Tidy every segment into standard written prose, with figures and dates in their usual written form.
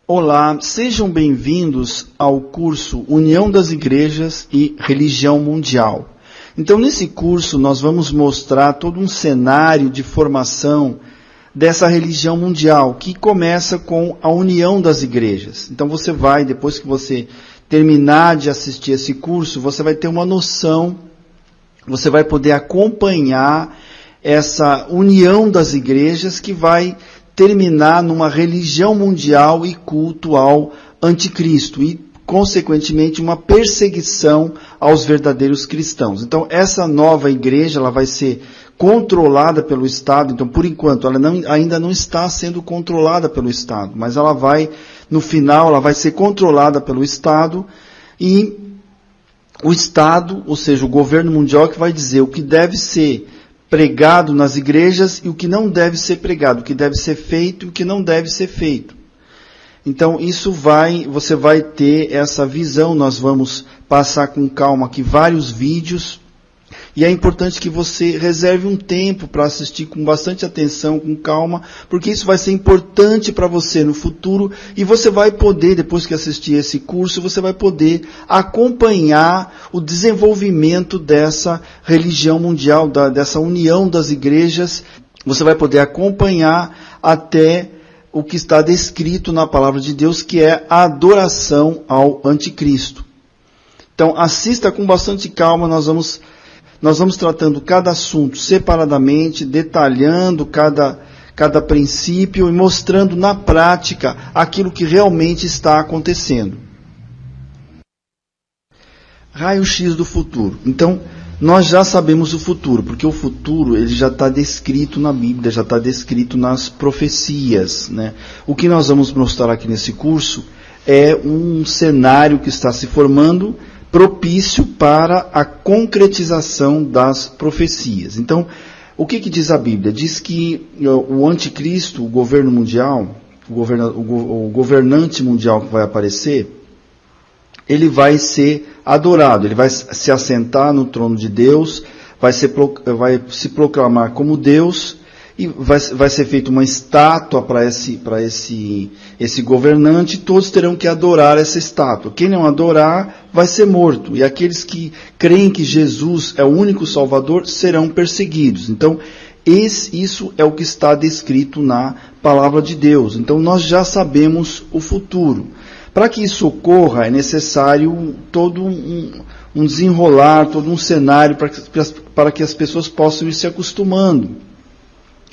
Olá, sejam bem-vindos ao curso União das Igrejas e Religião Mundial. Então, nesse curso, nós vamos mostrar todo um cenário de formação dessa religião mundial, que começa com a união das igrejas. Então, você vai, depois que você terminar de assistir esse curso, você vai ter uma noção, você vai poder acompanhar essa união das igrejas que vai terminar numa religião mundial e culto ao anticristo e, consequentemente, uma perseguição aos verdadeiros cristãos. Então, essa nova igreja, ela vai ser controlada pelo Estado. Então, por enquanto, ela ainda não está sendo controlada pelo Estado, mas ela vai, no final, ela vai ser controlada pelo Estado e o Estado, ou seja, o governo mundial, que vai dizer o que deve ser pregado nas igrejas e o que não deve ser pregado, o que deve ser feito e o que não deve ser feito. Então, você vai ter essa visão. Nós vamos passar com calma aqui vários vídeos, e é importante que você reserve um tempo para assistir com bastante atenção, com calma, porque isso vai ser importante para você no futuro, e você vai poder, depois que assistir esse curso, você vai poder acompanhar o desenvolvimento dessa religião mundial, dessa união das igrejas. Você vai poder acompanhar até o que está descrito na palavra de Deus, que é a adoração ao anticristo. Então, assista com bastante calma. Nós vamos tratando cada assunto separadamente, detalhando cada princípio e mostrando na prática aquilo que realmente está acontecendo. Raio-X do futuro. Então, nós já sabemos o futuro, porque o futuro ele já está descrito na Bíblia, já está descrito nas profecias, né? O que nós vamos mostrar aqui nesse curso é um cenário que está se formando, propício para a concretização das profecias. Então, o que diz a Bíblia? Diz que o anticristo, o governo mundial, o governante mundial que vai aparecer, ele vai ser adorado, ele vai se assentar no trono de Deus, vai se proclamar como Deus, e vai ser feita uma estátua para esse governante, e todos terão que adorar essa estátua. Quem não adorar vai ser morto, e aqueles que creem que Jesus é o único Salvador serão perseguidos. Então, isso é o que está descrito na palavra de Deus. Então, nós já sabemos o futuro. Para que isso ocorra, é necessário todo um desenrolar, todo um cenário para que as pessoas possam ir se acostumando.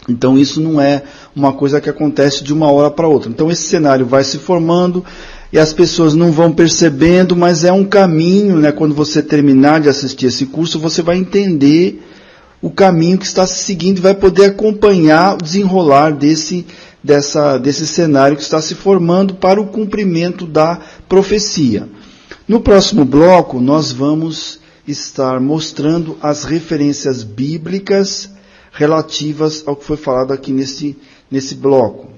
Então, isso não é uma coisa que acontece de uma hora para outra. Então, esse cenário vai se formando e as pessoas não vão percebendo, mas é um caminho, né? Quando você terminar de assistir esse curso, você vai entender o caminho que está se seguindo e vai poder acompanhar o desenrolar desse cenário que está se formando para o cumprimento da profecia. No próximo bloco, nós vamos estar mostrando as referências bíblicas relativas ao que foi falado aqui nesse bloco.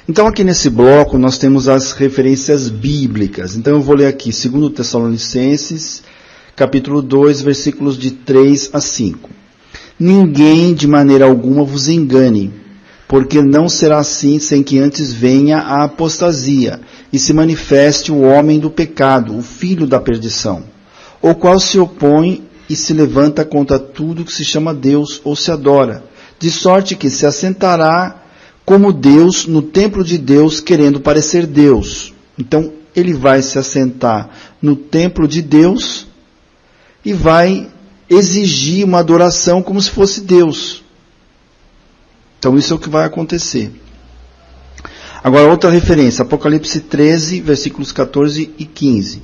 Então, aqui nesse bloco, nós temos as referências bíblicas. Então, eu vou ler aqui 2 Tessalonicenses, capítulo 2, versículos de 3 a 5. Ninguém, de maneira alguma, vos engane, porque não será assim sem que antes venha a apostasia, e se manifeste o homem do pecado, o filho da perdição, o qual se opõe e se levanta contra tudo que se chama Deus ou se adora, de sorte que se assentará como Deus no templo de Deus, querendo parecer Deus. Então, ele vai se assentar no templo de Deus e vai exigir uma adoração como se fosse Deus. Então, isso é o que vai acontecer. Agora, outra referência, Apocalipse 13, versículos 14 e 15.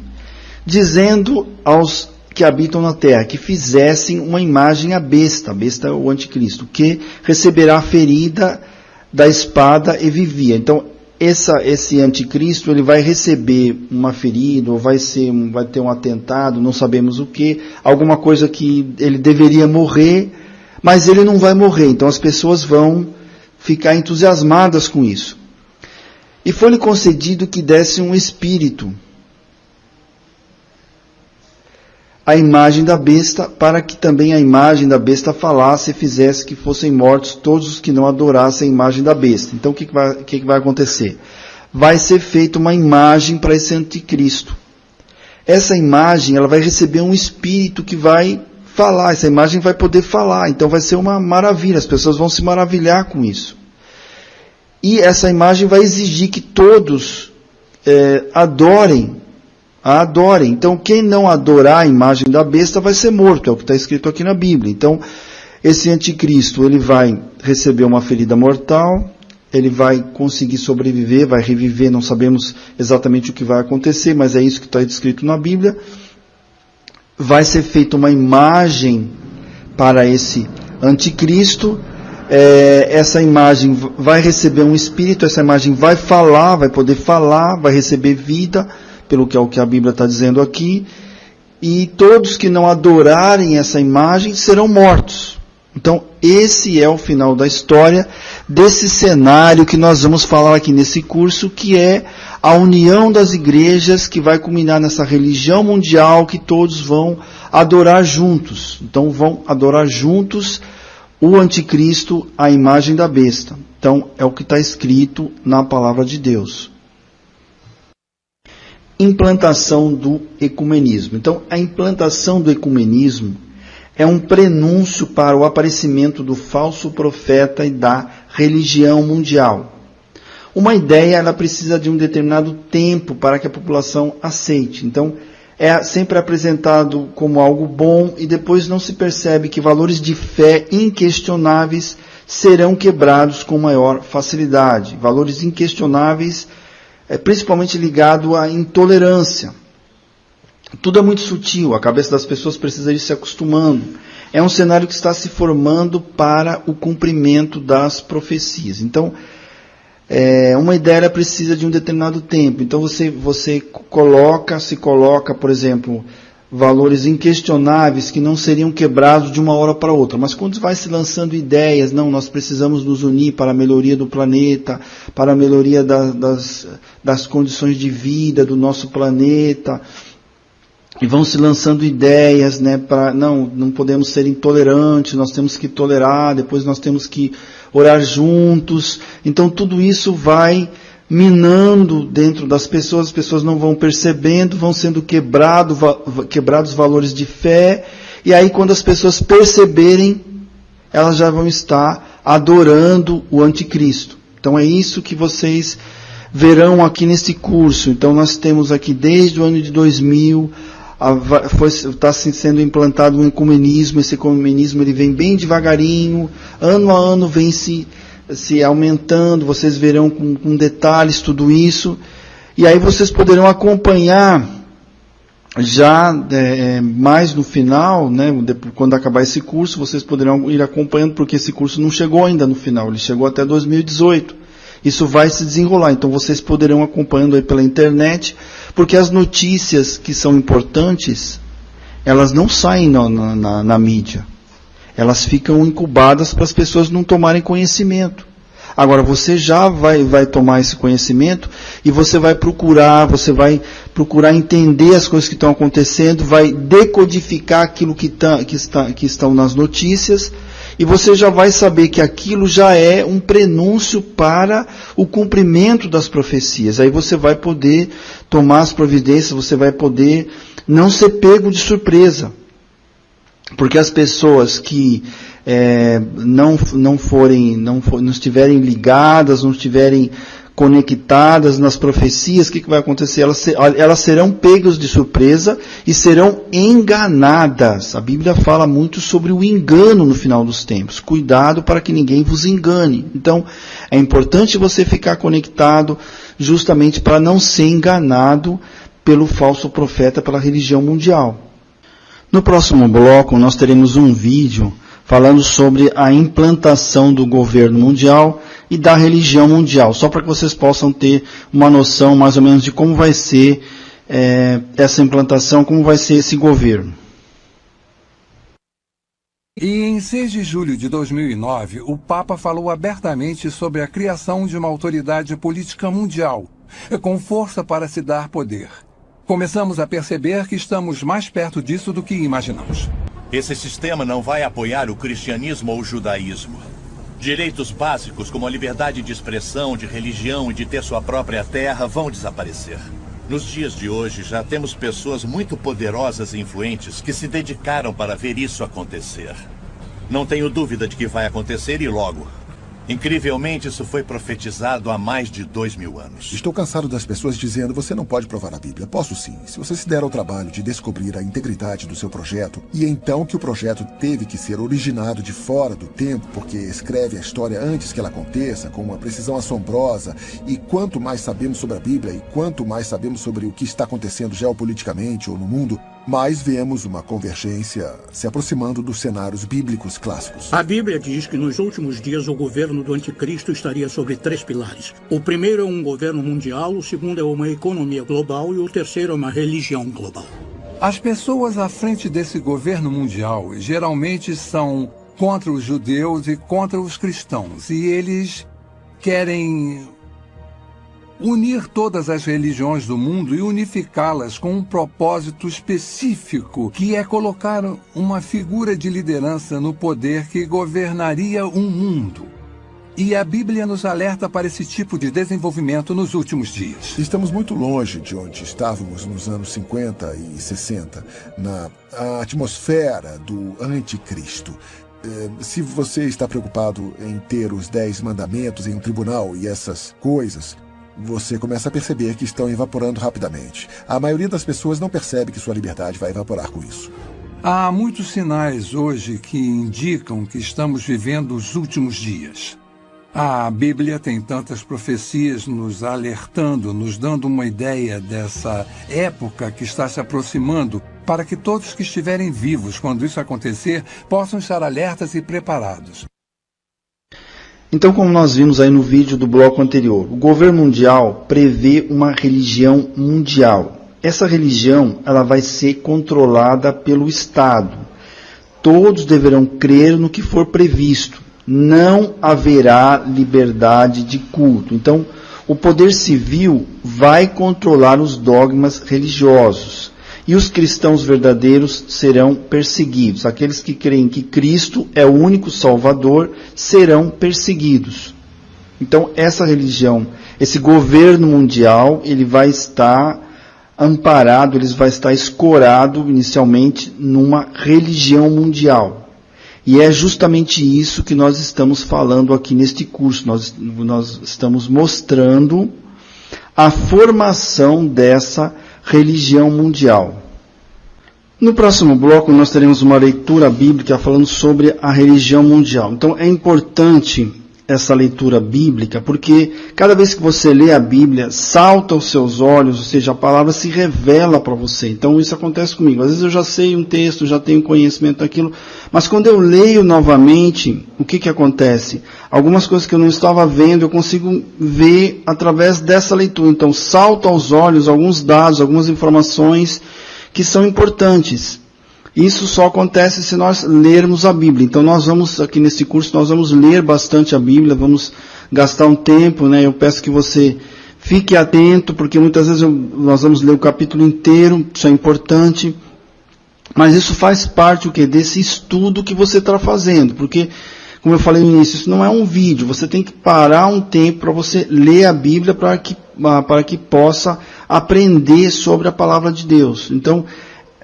Dizendo aos que habitam na terra, que fizessem uma imagem à besta, a besta é o anticristo, que receberá a ferida da espada e vivia. Então, esse anticristo, ele vai receber uma ferida, ou vai ter um atentado, não sabemos o que, alguma coisa que ele deveria morrer, mas ele não vai morrer. Então, as pessoas vão ficar entusiasmadas com isso. E foi-lhe concedido que desse um espírito, a imagem da besta, para que também a imagem da besta falasse e fizesse que fossem mortos todos os que não adorassem a imagem da besta. Então, o que vai acontecer? vai ser feita uma imagem para esse anticristo. Essa imagem, ela vai receber um espírito que vai falar, essa imagem vai poder falar, então vai ser uma maravilha, as pessoas vão se maravilhar com isso. E essa imagem vai exigir que todos adorem. Então, quem não adorar a imagem da besta vai ser morto, é o que está escrito aqui na Bíblia. Então, esse anticristo, ele vai receber uma ferida mortal, ele vai conseguir sobreviver, vai reviver, não sabemos exatamente o que vai acontecer, mas é isso que está escrito na Bíblia. Vai ser feita uma imagem para esse anticristo, essa imagem vai receber um espírito, essa imagem vai falar, vai poder falar, vai receber vida, pelo que é o que a Bíblia está dizendo aqui, e todos que não adorarem essa imagem serão mortos. Então, esse é o final da história desse cenário que nós vamos falar aqui nesse curso, que é a união das igrejas, que vai culminar nessa religião mundial que todos vão adorar juntos. Então, vão adorar juntos o anticristo, a imagem da besta. Então, é o que está escrito na palavra de Deus. Implantação do ecumenismo. Então, a implantação do ecumenismo é um prenúncio para o aparecimento do falso profeta e da religião mundial. Uma ideia, ela precisa de um determinado tempo para que a população aceite. Então, é sempre apresentado como algo bom e depois não se percebe que valores de fé inquestionáveis serão quebrados com maior facilidade. Valores inquestionáveis, principalmente ligado à intolerância. Tudo é muito sutil, a cabeça das pessoas precisa ir se acostumando. É um cenário que está se formando para o cumprimento das profecias. Então, uma ideia precisa de um determinado tempo. Então, você se coloca, por exemplo, valores inquestionáveis que não seriam quebrados de uma hora para outra. Mas quando vai se lançando ideias, não, nós precisamos nos unir para a melhoria do planeta, para a melhoria das condições de vida do nosso planeta, e vão se lançando ideias, né, para não podemos ser intolerantes, nós temos que tolerar, depois nós temos que orar juntos. Então tudo isso vai minando dentro das pessoas, as pessoas não vão percebendo, vão sendo quebrados valores de fé, e aí quando as pessoas perceberem, elas já vão estar adorando o anticristo. Então é isso que vocês verão aqui nesse curso. Então nós temos aqui desde o ano de 2000, está sendo implantado um ecumenismo. Esse ecumenismo ele vem bem devagarinho, ano a ano vem se aumentando, vocês verão com detalhes tudo isso, e aí vocês poderão acompanhar já mais no final, né, quando acabar esse curso, vocês poderão ir acompanhando, porque esse curso não chegou ainda no final, ele chegou até 2018. Isso vai se desenrolar, então vocês poderão acompanhando aí pela internet, porque as notícias que são importantes, elas não saem na mídia. Elas ficam incubadas para as pessoas não tomarem conhecimento. Agora, você já vai tomar esse conhecimento e você vai procurar entender as coisas que estão acontecendo, vai decodificar aquilo que estão nas notícias, e você já vai saber que aquilo já é um prenúncio para o cumprimento das profecias. Aí você vai poder tomar as providências, você vai poder não ser pego de surpresa. Porque as pessoas que não estiverem ligadas, não estiverem conectadas nas profecias, o que vai acontecer? Elas serão pegas de surpresa e serão enganadas. A Bíblia fala muito sobre o engano no final dos tempos. Cuidado para que ninguém vos engane. Então, é importante você ficar conectado justamente para não ser enganado pelo falso profeta, pela religião mundial. No próximo bloco, nós teremos um vídeo falando sobre a implantação do governo mundial e da religião mundial, só para que vocês possam ter uma noção mais ou menos de como vai ser essa implantação, como vai ser esse governo. E em 6 de julho de 2009, o Papa falou abertamente sobre a criação de uma autoridade política mundial, com força para se dar poder. Começamos a perceber que estamos mais perto disso do que imaginamos. Esse sistema não vai apoiar o cristianismo ou o judaísmo. Direitos básicos como a liberdade de expressão, de religião e de ter sua própria terra vão desaparecer. Nos dias de hoje, já temos pessoas muito poderosas e influentes que se dedicaram para ver isso acontecer. Não tenho dúvida de que vai acontecer e logo. Incrivelmente, isso foi profetizado há mais de 2000 anos. Estou cansado das pessoas dizendo: você não pode provar a Bíblia. Posso sim, se você se der ao trabalho de descobrir a integridade do seu projeto, e então que o projeto teve que ser originado de fora do tempo, porque escreve a história antes que ela aconteça, com uma precisão assombrosa, e quanto mais sabemos sobre a Bíblia, e quanto mais sabemos sobre o que está acontecendo geopoliticamente ou no mundo, mais vemos uma convergência se aproximando dos cenários bíblicos clássicos. A Bíblia diz que nos últimos dias o governo do anticristo estaria sobre 3 pilares. O primeiro é um governo mundial, o segundo é uma economia global e o terceiro é uma religião global. As pessoas à frente desse governo mundial geralmente são contra os judeus e contra os cristãos. E eles querem unir todas as religiões do mundo e unificá-las com um propósito específico, que é colocar uma figura de liderança no poder que governaria um mundo. E a Bíblia nos alerta para esse tipo de desenvolvimento nos últimos dias. Estamos muito longe de onde estávamos nos anos 50 e 60, na atmosfera do anticristo. Se você está preocupado em ter os 10 mandamentos em um tribunal e essas coisas, você começa a perceber que estão evaporando rapidamente. A maioria das pessoas não percebe que sua liberdade vai evaporar com isso. Há muitos sinais hoje que indicam que estamos vivendo os últimos dias. A Bíblia tem tantas profecias nos alertando, nos dando uma ideia dessa época que está se aproximando, para que todos que estiverem vivos quando isso acontecer possam estar alertas e preparados. Então, como nós vimos aí no vídeo do bloco anterior, o governo mundial prevê uma religião mundial. Essa religião ela vai ser controlada pelo Estado. Todos deverão crer no que for previsto. Não haverá liberdade de culto. Então, o poder civil vai controlar os dogmas religiosos. E os cristãos verdadeiros serão perseguidos. Aqueles que creem que Cristo é o único Salvador serão perseguidos. Então, essa religião, esse governo mundial, ele vai estar amparado, ele vai estar escorado inicialmente numa religião mundial. E é justamente isso que nós estamos falando aqui neste curso. Nós estamos mostrando a formação dessa religião mundial. No próximo bloco nós teremos uma leitura bíblica falando sobre a religião mundial. Então é importante essa leitura bíblica, porque cada vez que você lê a Bíblia, salta aos seus olhos, ou seja, a palavra se revela para você. Então isso acontece comigo. Às vezes eu já sei um texto, já tenho conhecimento daquilo, mas quando eu leio novamente, o que acontece? Algumas coisas que eu não estava vendo, eu consigo ver através dessa leitura. Então salta aos olhos alguns dados, algumas informações que são importantes. Isso só acontece se nós lermos a Bíblia. Então nós vamos, aqui nesse curso, nós vamos ler bastante a Bíblia, vamos gastar um tempo, né? Eu peço que você fique atento, porque muitas vezes nós vamos ler o capítulo inteiro, isso é importante. Mas isso faz parte desse estudo que você está fazendo, porque, como eu falei no início, isso não é um vídeo, você tem que parar um tempo para você ler a Bíblia para que possa aprender sobre a palavra de Deus. Então,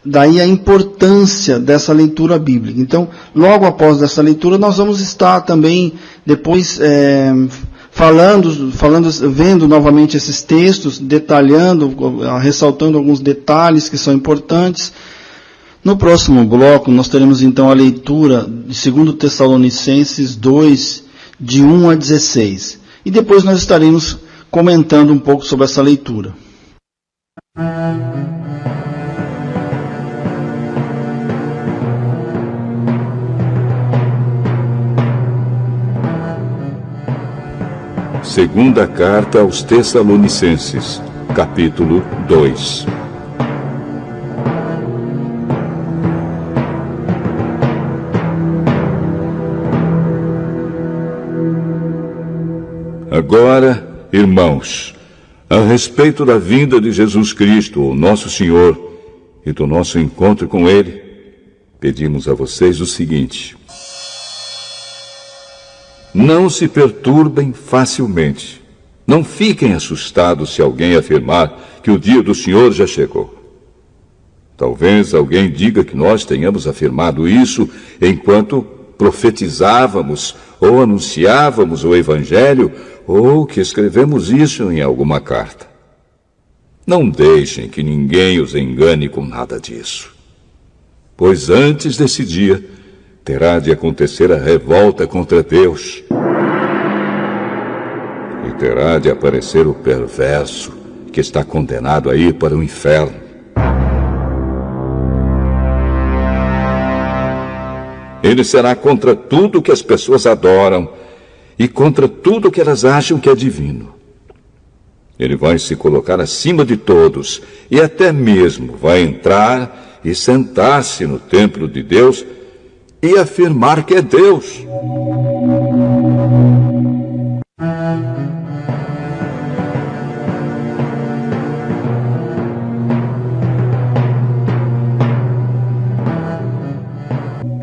daí a importância dessa leitura bíblica. Então, logo após essa leitura, nós vamos estar também depois vendo novamente esses textos, detalhando, ressaltando alguns detalhes que são importantes. No próximo bloco, nós teremos então a leitura de 2 Tessalonicenses 2, de 1 a 16. E depois nós estaremos comentando um pouco sobre essa leitura. Segunda carta aos Tessalonicenses, capítulo 2. Agora, irmãos, a respeito da vinda de Jesus Cristo, o nosso Senhor, e do nosso encontro com Ele, pedimos a vocês o seguinte: Não se perturbem facilmente. Não fiquem assustados se alguém afirmar que o dia do Senhor já chegou. Talvez alguém diga que nós tenhamos afirmado isso enquanto profetizávamos ou anunciávamos o Evangelho, ou que escrevemos isso em alguma carta. Não deixem que ninguém os engane com nada disso. Pois antes desse dia, terá de acontecer a revolta contra Deus. E terá de aparecer o perverso, que está condenado a ir para o inferno. Ele será contra tudo que as pessoas adoram e contra tudo que elas acham que é divino. Ele vai se colocar acima de todos e até mesmo vai entrar e sentar-se no templo de Deus e afirmar que é Deus.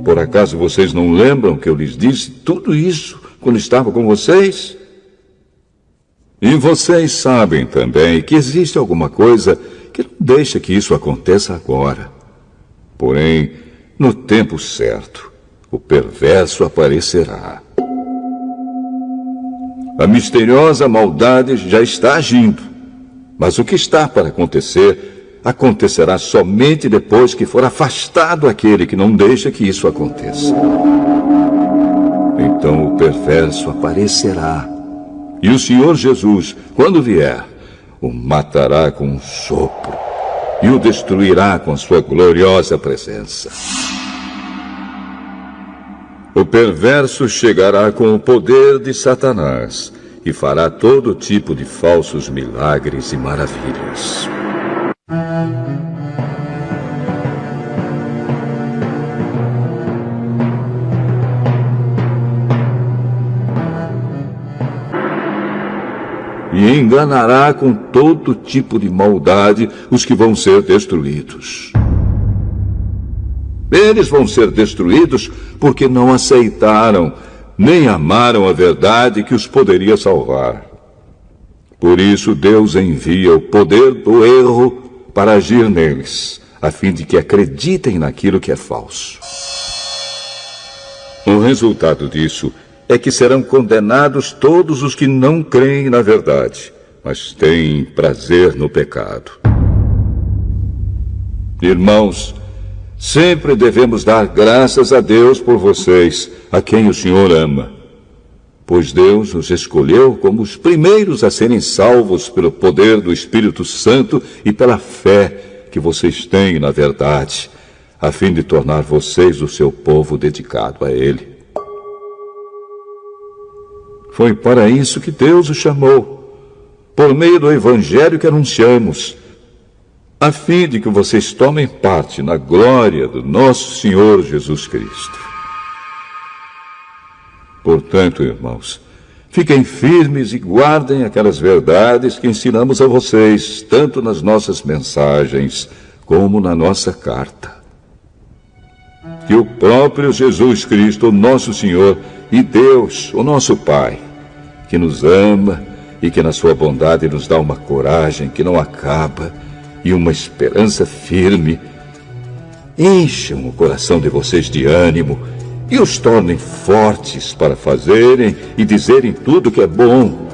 Por acaso vocês não lembram que eu lhes disse tudo isso quando estava com vocês? E vocês sabem também que existe alguma coisa que não deixa que isso aconteça agora. Porém, no tempo certo, o perverso aparecerá. A misteriosa maldade já está agindo, mas o que está para acontecer acontecerá somente depois que for afastado aquele que não deixa que isso aconteça. Então o perverso aparecerá, e o Senhor Jesus, quando vier, o matará com um sopro e o destruirá com a sua gloriosa presença. O perverso chegará com o poder de Satanás e fará todo tipo de falsos milagres e maravilhas. E enganará com todo tipo de maldade os que vão ser destruídos. Eles vão ser destruídos porque não aceitaram nem amaram a verdade que os poderia salvar. Por isso Deus envia o poder do erro para agir neles, a fim de que acreditem naquilo que é falso. O resultado disso é que serão condenados todos os que não creem na verdade, mas têm prazer no pecado. Irmãos, sempre devemos dar graças a Deus por vocês, a quem o Senhor ama, pois Deus os escolheu como os primeiros a serem salvos pelo poder do Espírito Santo e pela fé que vocês têm na verdade, a fim de tornar vocês o seu povo dedicado a Ele. Foi para isso que Deus o chamou, por meio do Evangelho que anunciamos, a fim de que vocês tomem parte na glória do nosso Senhor Jesus Cristo. Portanto, irmãos, fiquem firmes e guardem aquelas verdades que ensinamos a vocês, tanto nas nossas mensagens como na nossa carta. Que o próprio Jesus Cristo, o nosso Senhor, e Deus, o nosso Pai, que nos ama e que na sua bondade nos dá uma coragem que não acaba e uma esperança firme, encham o coração de vocês de ânimo e os tornem fortes para fazerem e dizerem tudo que é bom.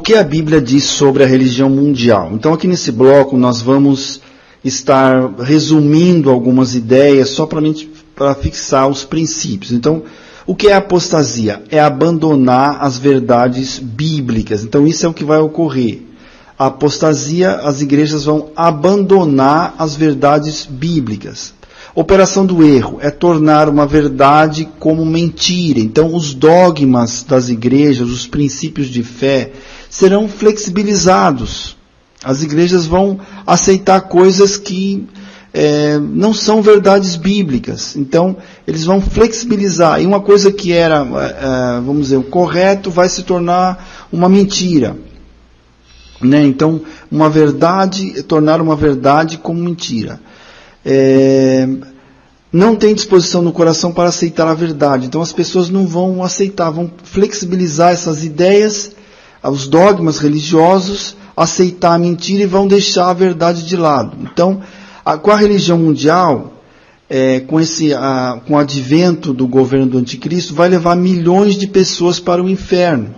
que a Bíblia diz sobre a religião mundial? Então, aqui nesse bloco, nós vamos estar resumindo algumas ideias só para fixar os princípios. Então, o que é apostasia? É abandonar as verdades bíblicas. Então, isso é o que vai ocorrer. A apostasia, as igrejas vão abandonar as verdades bíblicas. Operação do erro é tornar uma verdade como mentira. Então, os dogmas das igrejas, os princípios de fé, serão flexibilizados. As igrejas vão aceitar coisas que não são verdades bíblicas. Então, eles vão flexibilizar. E uma coisa que era, vamos dizer, o correto vai se tornar uma mentira. Né? Então, uma verdade, tornar uma verdade como mentira. Não tem disposição no coração para aceitar a verdade. Então, as pessoas não vão aceitar, vão flexibilizar essas ideias, os dogmas religiosos, aceitar a mentira e vão deixar a verdade de lado. Então, com a religião mundial, com o advento do governo do anticristo, vai levar milhões de pessoas para o inferno.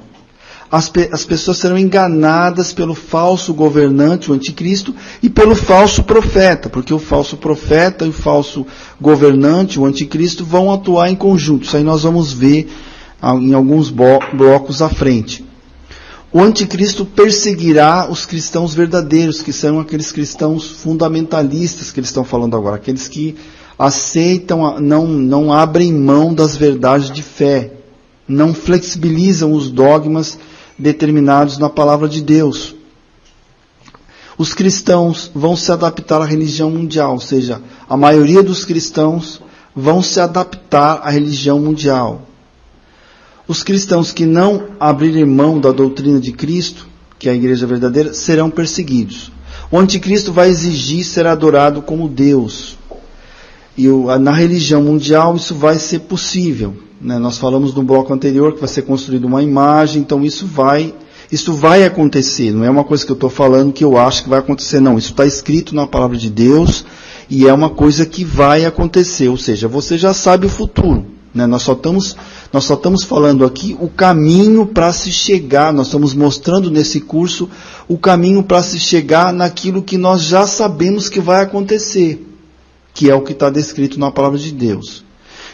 As pessoas serão enganadas pelo falso governante, o anticristo, e pelo falso profeta, porque o falso profeta e o falso governante, o anticristo, vão atuar em conjunto. Isso aí nós vamos ver em alguns blocos à frente. O anticristo perseguirá os cristãos verdadeiros, que são aqueles cristãos fundamentalistas que eles estão falando agora, aqueles que aceitam, não abrem mão das verdades de fé, não flexibilizam os dogmas determinados na palavra de Deus. Os cristãos vão se adaptar à religião mundial, ou seja, a maioria dos cristãos vão se adaptar à religião mundial. Os cristãos que não abrirem mão da doutrina de Cristo, que é a igreja verdadeira, serão perseguidos. O anticristo vai exigir ser adorado como Deus. E na religião mundial isso vai ser possível. Né? Nós falamos no bloco anterior que vai ser construída uma imagem, então isso vai acontecer. Não é uma coisa que eu estou falando que eu acho que vai acontecer, não. Isso está escrito na palavra de Deus e é uma coisa que vai acontecer. Ou seja, você já sabe o futuro. Né? Nós só estamos falando aqui o caminho para se chegar, nós estamos mostrando nesse curso o caminho para se chegar naquilo que nós já sabemos que vai acontecer, que é o que está descrito na palavra de Deus.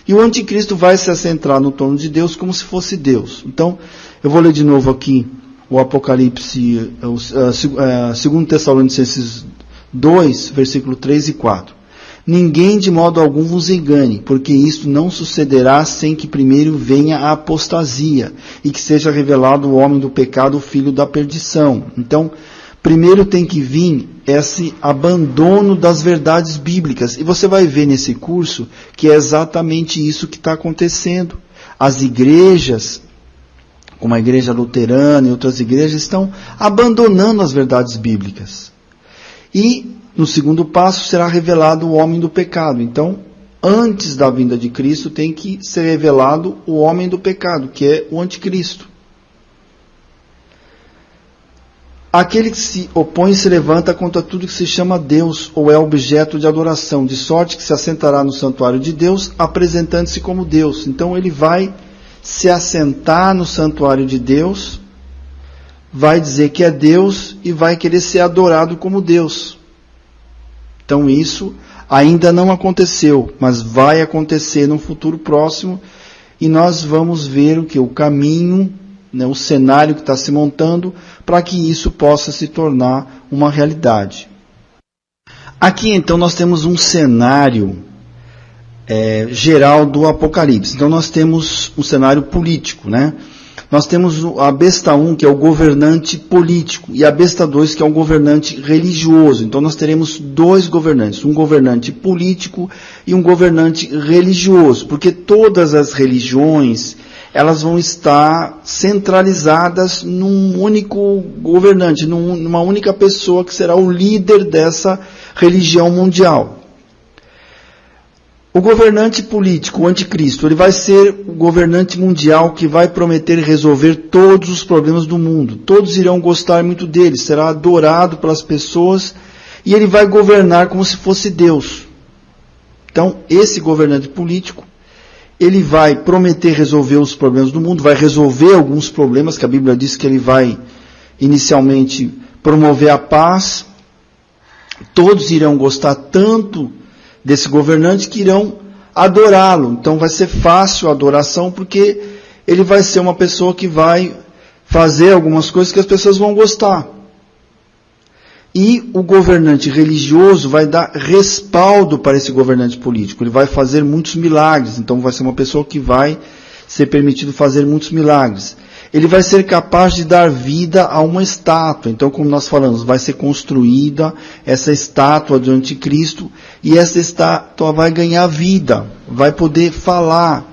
E o anticristo vai se assentar no trono de Deus como se fosse Deus. Então, eu vou ler de novo aqui o Apocalipse, 2 Tessalonicenses 2, versículo 3 e 4. Ninguém de modo algum vos engane, porque isto não sucederá sem que primeiro venha a apostasia, e que seja revelado o homem do pecado, o filho da perdição. Então, primeiro tem que vir esse abandono das verdades bíblicas. E você vai ver nesse curso que é exatamente isso que está acontecendo. As igrejas, como a igreja luterana e outras igrejas, estão abandonando as verdades bíblicas. E no segundo passo será revelado o homem do pecado. Então, antes da vinda de Cristo, tem que ser revelado o homem do pecado, que é o anticristo. Aquele que se opõe e se levanta contra tudo que se chama Deus, ou é objeto de adoração, de sorte que se assentará no santuário de Deus, apresentando-se como Deus. Então, ele vai se assentar no santuário de Deus, vai dizer que é Deus e vai querer ser adorado como Deus. Então isso ainda não aconteceu, mas vai acontecer no futuro próximo e nós vamos ver o caminho, né, o cenário que está se montando para que isso possa se tornar uma realidade. Aqui então nós temos um cenário geral do Apocalipse. Então nós temos um cenário político, né? Nós temos a besta 1, que é o governante político, e a besta 2, que é o governante religioso. Então nós teremos dois governantes, um governante político e um governante religioso, porque todas as religiões, elas vão estar centralizadas num único governante, numa única pessoa que será o líder dessa religião mundial. O governante político, o anticristo, ele vai ser o governante mundial que vai prometer resolver todos os problemas do mundo. Todos irão gostar muito dele, será adorado pelas pessoas e ele vai governar como se fosse Deus. Então, esse governante político, ele vai prometer resolver os problemas do mundo, vai resolver alguns problemas que a Bíblia diz que ele vai inicialmente promover a paz, todos irão gostar tanto desse governante que irão adorá-lo. Então vai ser fácil a adoração, porque ele vai ser uma pessoa que vai fazer algumas coisas que as pessoas vão gostar. E o governante religioso vai dar respaldo para esse governante político. Ele vai fazer muitos milagres. Então vai ser uma pessoa que vai ser permitido fazer muitos milagres. Ele vai ser capaz de dar vida a uma estátua. Então, como nós falamos, vai ser construída essa estátua do anticristo, e essa estátua vai ganhar vida, vai poder falar.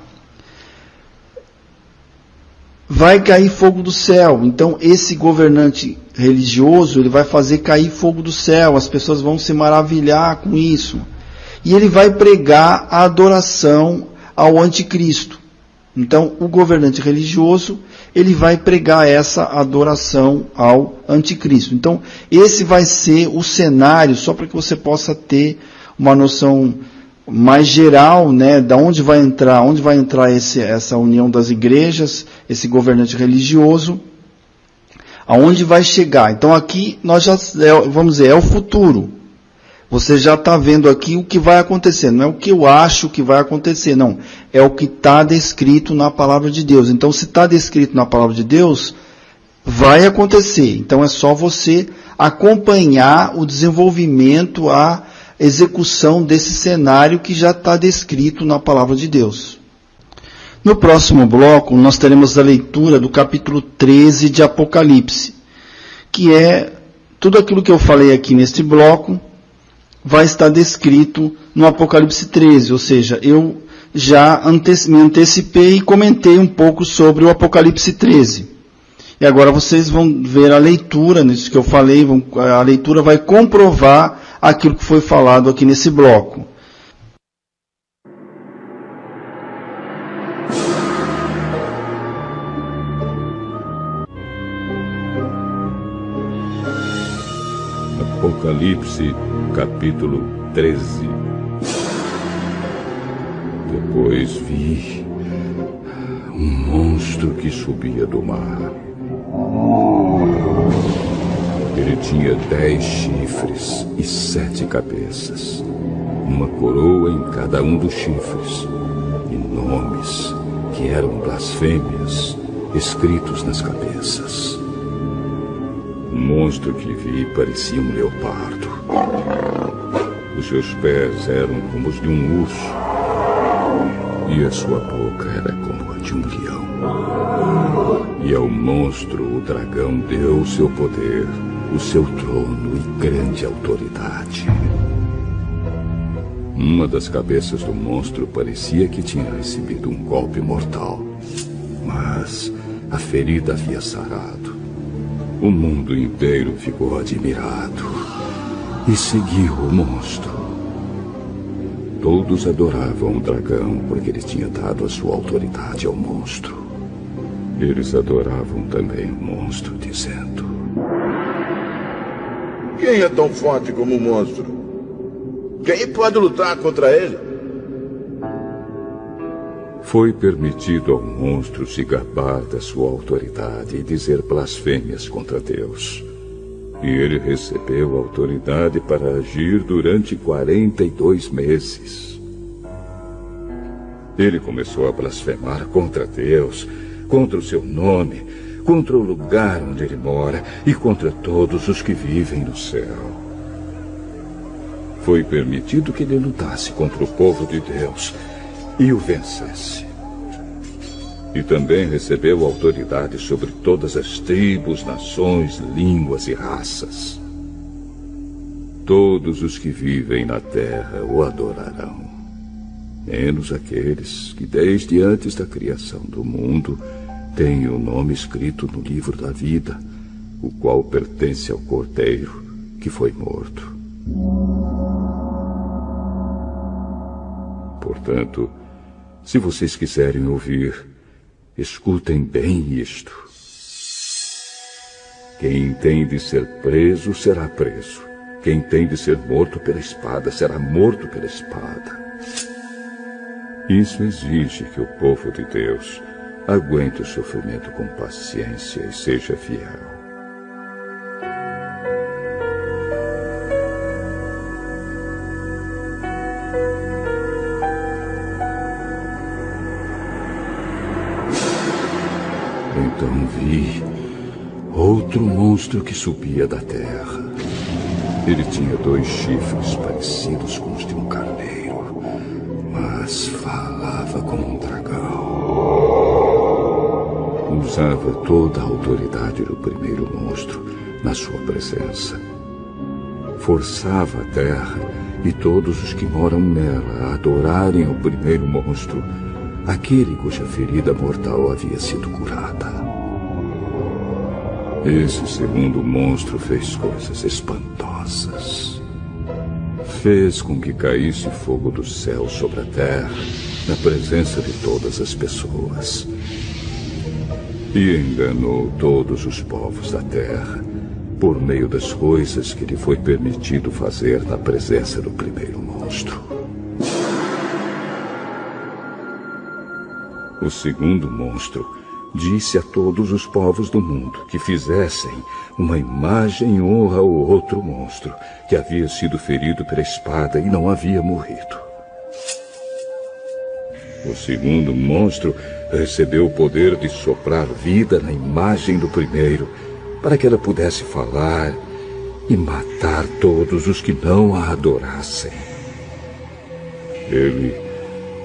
Vai cair fogo do céu. Então, esse governante religioso, ele vai fazer cair fogo do céu, as pessoas vão se maravilhar com isso. E ele vai pregar a adoração ao anticristo. Então, o governante religioso, ele vai pregar essa adoração ao anticristo. Então, esse vai ser o cenário, só para que você possa ter uma noção mais geral, né, da onde vai entrar essa união das igrejas, esse governante religioso, aonde vai chegar. Então, aqui nós já, vamos dizer, é o futuro. Você já está vendo aqui o que vai acontecer. Não é o que eu acho que vai acontecer, não. É o que está descrito na palavra de Deus. Então, se está descrito na palavra de Deus, vai acontecer. Então, é só você acompanhar o desenvolvimento, a execução desse cenário que já está descrito na palavra de Deus. No próximo bloco, nós teremos a leitura do capítulo 13 de Apocalipse, que é tudo aquilo que eu falei aqui neste bloco, vai estar descrito no Apocalipse 13, ou seja, eu já me antecipei e comentei um pouco sobre o Apocalipse 13. E agora vocês vão ver a leitura, nisso que eu falei, a leitura vai comprovar aquilo que foi falado aqui nesse bloco. Apocalipse, capítulo 13. Depois vi um monstro que subia do mar. Ele tinha 10 chifres e 7 cabeças, uma coroa em cada um dos chifres, e nomes que eram blasfêmias escritos nas cabeças. O monstro que vi parecia um leopardo. Os seus pés eram como os de um urso, e a sua boca era como a de um leão. E ao monstro o dragão deu o seu poder, o seu trono e grande autoridade. Uma das cabeças do monstro parecia que tinha recebido um golpe mortal, mas a ferida havia sarado. O mundo inteiro ficou admirado e seguiu o monstro. Todos adoravam o dragão porque ele tinha dado a sua autoridade ao monstro. Eles adoravam também o monstro, dizendo: quem é tão forte como o monstro? Quem pode lutar contra ele? Foi permitido ao monstro se gabar da sua autoridade e dizer blasfêmias contra Deus. E ele recebeu autoridade para agir durante 42 meses. Ele começou a blasfemar contra Deus, contra o seu nome, contra o lugar onde ele mora e contra todos os que vivem no céu. Foi permitido que ele lutasse contra o povo de Deus e o vencesse. E também recebeu autoridade sobre todas as tribos, nações, línguas e raças. Todos os que vivem na terra o adorarão, menos aqueles que desde antes da criação do mundo têm o nome escrito no livro da vida, o qual pertence ao Cordeiro que foi morto. Portanto, se vocês quiserem ouvir, escutem bem isto. Quem tem de ser preso será preso. Quem tem de ser morto pela espada será morto pela espada. Isso exige que o povo de Deus aguente o sofrimento com paciência e seja fiel. Então vi outro monstro que subia da terra. Ele tinha 2 chifres parecidos com os de um carneiro, mas falava como um dragão. Usava toda a autoridade do primeiro monstro na sua presença. Forçava a terra e todos os que moram nela a adorarem o primeiro monstro, aquele cuja ferida mortal havia sido curada. Esse segundo monstro fez coisas espantosas. Fez com que caísse fogo do céu sobre a terra, na presença de todas as pessoas. E enganou todos os povos da terra, por meio das coisas que lhe foi permitido fazer na presença do primeiro monstro. O segundo monstro disse a todos os povos do mundo que fizessem uma imagem em honra ao outro monstro, que havia sido ferido pela espada e não havia morrido. O segundo monstro recebeu o poder de soprar vida na imagem do primeiro, para que ela pudesse falar e matar todos os que não a adorassem. Ele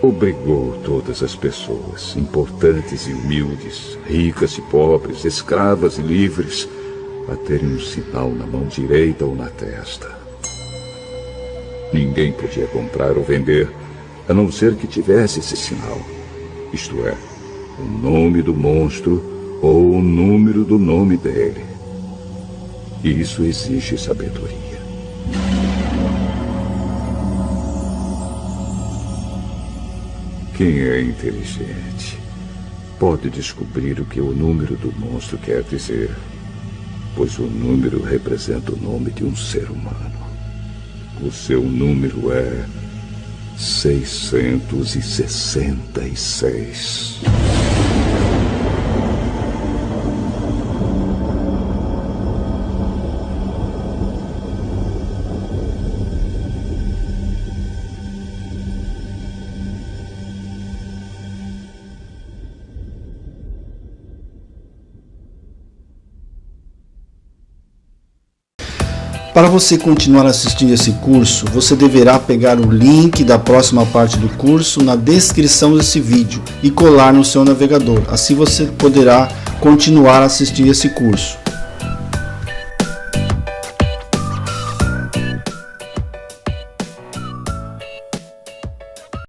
obrigou todas as pessoas, importantes e humildes, ricas e pobres, escravas e livres, a terem um sinal na mão direita ou na testa. Ninguém podia comprar ou vender, a não ser que tivesse esse sinal, isto é, o nome do monstro ou o número do nome dele. E isso exige sabedoria. Quem é inteligente pode descobrir o que o número do monstro quer dizer, pois o número representa o nome de um ser humano. O seu número é 666. Para você continuar assistindo esse curso, você deverá pegar o link da próxima parte do curso na descrição desse vídeo e colar no seu navegador. Assim você poderá continuar assistindo esse curso.